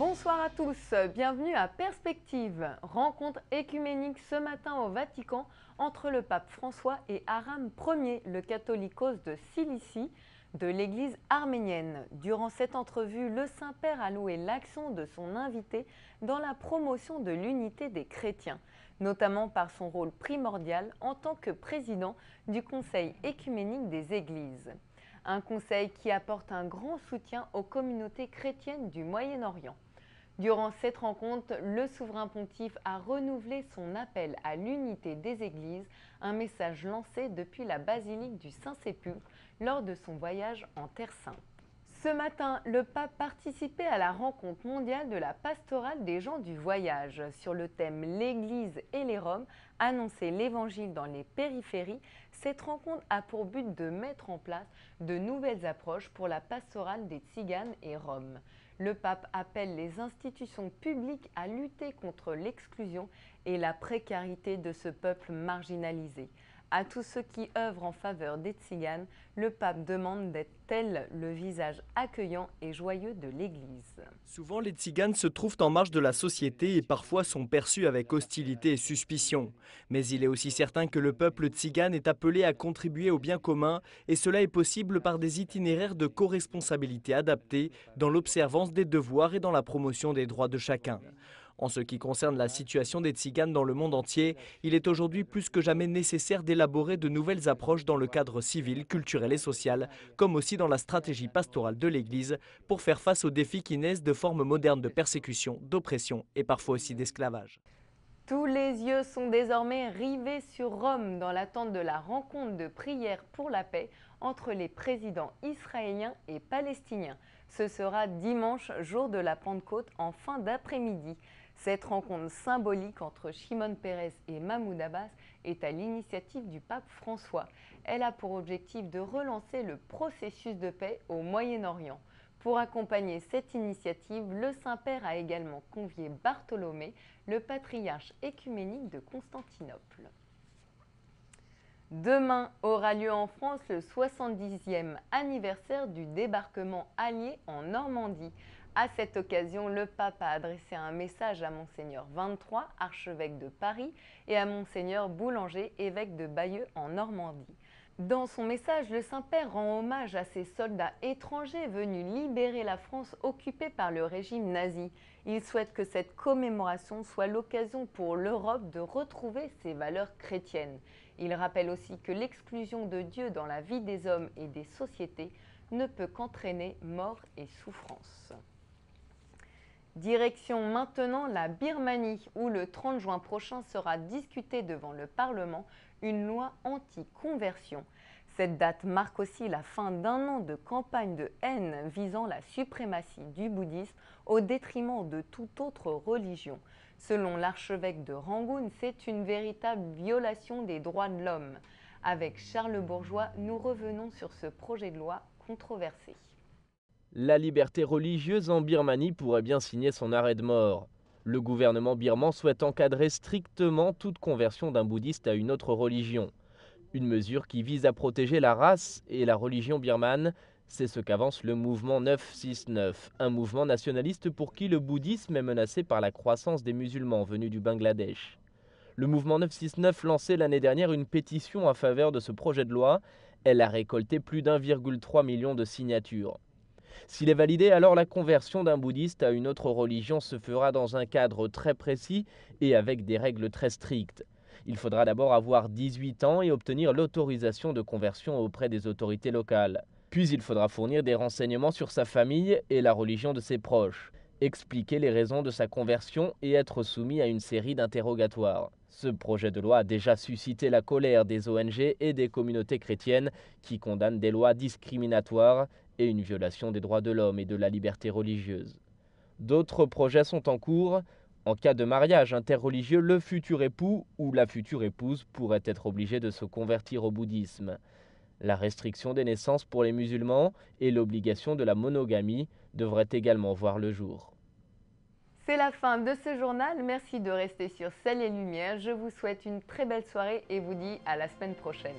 Bonsoir à tous, bienvenue à Perspective. Rencontre écuménique ce matin au Vatican entre le pape François et Aram Ier, le catholicos de Cilicie de l'église arménienne. Durant cette entrevue, le Saint-Père a loué l'action de son invité dans la promotion de l'unité des chrétiens, notamment par son rôle primordial en tant que président du Conseil écuménique des églises. Un conseil qui apporte un grand soutien aux communautés chrétiennes du Moyen-Orient. Durant cette rencontre, le souverain pontife a renouvelé son appel à l'unité des églises, un message lancé depuis la basilique du Saint-Sépulcre lors de son voyage en Terre Sainte. Ce matin, le pape participait à la rencontre mondiale de la pastorale des gens du voyage sur le thème « L'Église et les Roms, annoncer l'Évangile dans les périphéries ». Cette rencontre a pour but de mettre en place de nouvelles approches pour la pastorale des Tziganes et Roms. Le pape appelle les institutions publiques à lutter contre l'exclusion et la précarité de ce peuple marginalisé. À tous ceux qui œuvrent en faveur des Tziganes, le pape demande d'être tel le visage accueillant et joyeux de l'Église. Souvent, les Tziganes se trouvent en marge de la société et parfois sont perçus avec hostilité et suspicion. Mais il est aussi certain que le peuple tzigane est appelé à contribuer au bien commun et cela est possible par des itinéraires de co-responsabilité adaptés dans l'observance des devoirs et dans la promotion des droits de chacun. En ce qui concerne la situation des Tziganes dans le monde entier, il est aujourd'hui plus que jamais nécessaire d'élaborer de nouvelles approches dans le cadre civil, culturel et social, comme aussi dans la stratégie pastorale de l'Église, pour faire face aux défis qui naissent de formes modernes de persécution, d'oppression et parfois aussi d'esclavage. Tous les yeux sont désormais rivés sur Rome dans l'attente de la rencontre de prière pour la paix entre les présidents israéliens et palestiniens. Ce sera dimanche, jour de la Pentecôte, en fin d'après-midi. Cette rencontre symbolique entre Shimon Peres et Mahmoud Abbas est à l'initiative du pape François. Elle a pour objectif de relancer le processus de paix au Moyen-Orient. Pour accompagner cette initiative, le Saint-Père a également convié Bartholomée, le patriarche écuménique de Constantinople. Demain aura lieu en France le 70e anniversaire du débarquement allié en Normandie. À cette occasion, le pape a adressé un message à Monseigneur 23, archevêque de Paris, et à Monseigneur Boulanger, évêque de Bayeux en Normandie. Dans son message, le Saint-Père rend hommage à ces soldats étrangers venus libérer la France occupée par le régime nazi. Il souhaite que cette commémoration soit l'occasion pour l'Europe de retrouver ses valeurs chrétiennes. Il rappelle aussi que l'exclusion de Dieu dans la vie des hommes et des sociétés ne peut qu'entraîner mort et souffrance. Direction maintenant la Birmanie, où le 30 juin prochain sera discutée devant le Parlement une loi anti-conversion. Cette date marque aussi la fin d'un an de campagne de haine visant la suprématie du bouddhisme au détriment de toute autre religion. Selon l'archevêque de Rangoon, c'est une véritable violation des droits de l'homme. Avec Charles Bourgeois, nous revenons sur ce projet de loi controversé. La liberté religieuse en Birmanie pourrait bien signer son arrêt de mort. Le gouvernement birman souhaite encadrer strictement toute conversion d'un bouddhiste à une autre religion. Une mesure qui vise à protéger la race et la religion birmane, c'est ce qu'avance le mouvement 969, un mouvement nationaliste pour qui le bouddhisme est menacé par la croissance des musulmans venus du Bangladesh. Le mouvement 969 lançait l'année dernière une pétition en faveur de ce projet de loi. Elle a récolté plus d'1,3 million de signatures. S'il est validé, alors la conversion d'un bouddhiste à une autre religion se fera dans un cadre très précis et avec des règles très strictes. Il faudra d'abord avoir 18 ans et obtenir l'autorisation de conversion auprès des autorités locales. Puis il faudra fournir des renseignements sur sa famille et la religion de ses proches, expliquer les raisons de sa conversion et être soumis à une série d'interrogatoires. Ce projet de loi a déjà suscité la colère des ONG et des communautés chrétiennes qui condamnent des lois discriminatoires et une violation des droits de l'homme et de la liberté religieuse. D'autres projets sont en cours. En cas de mariage interreligieux, le futur époux ou la future épouse pourrait être obligé de se convertir au bouddhisme. La restriction des naissances pour les musulmans et l'obligation de la monogamie devraient également voir le jour. C'est la fin de ce journal. Merci de rester sur Ciel et Lumière. Je vous souhaite une très belle soirée et vous dis à la semaine prochaine.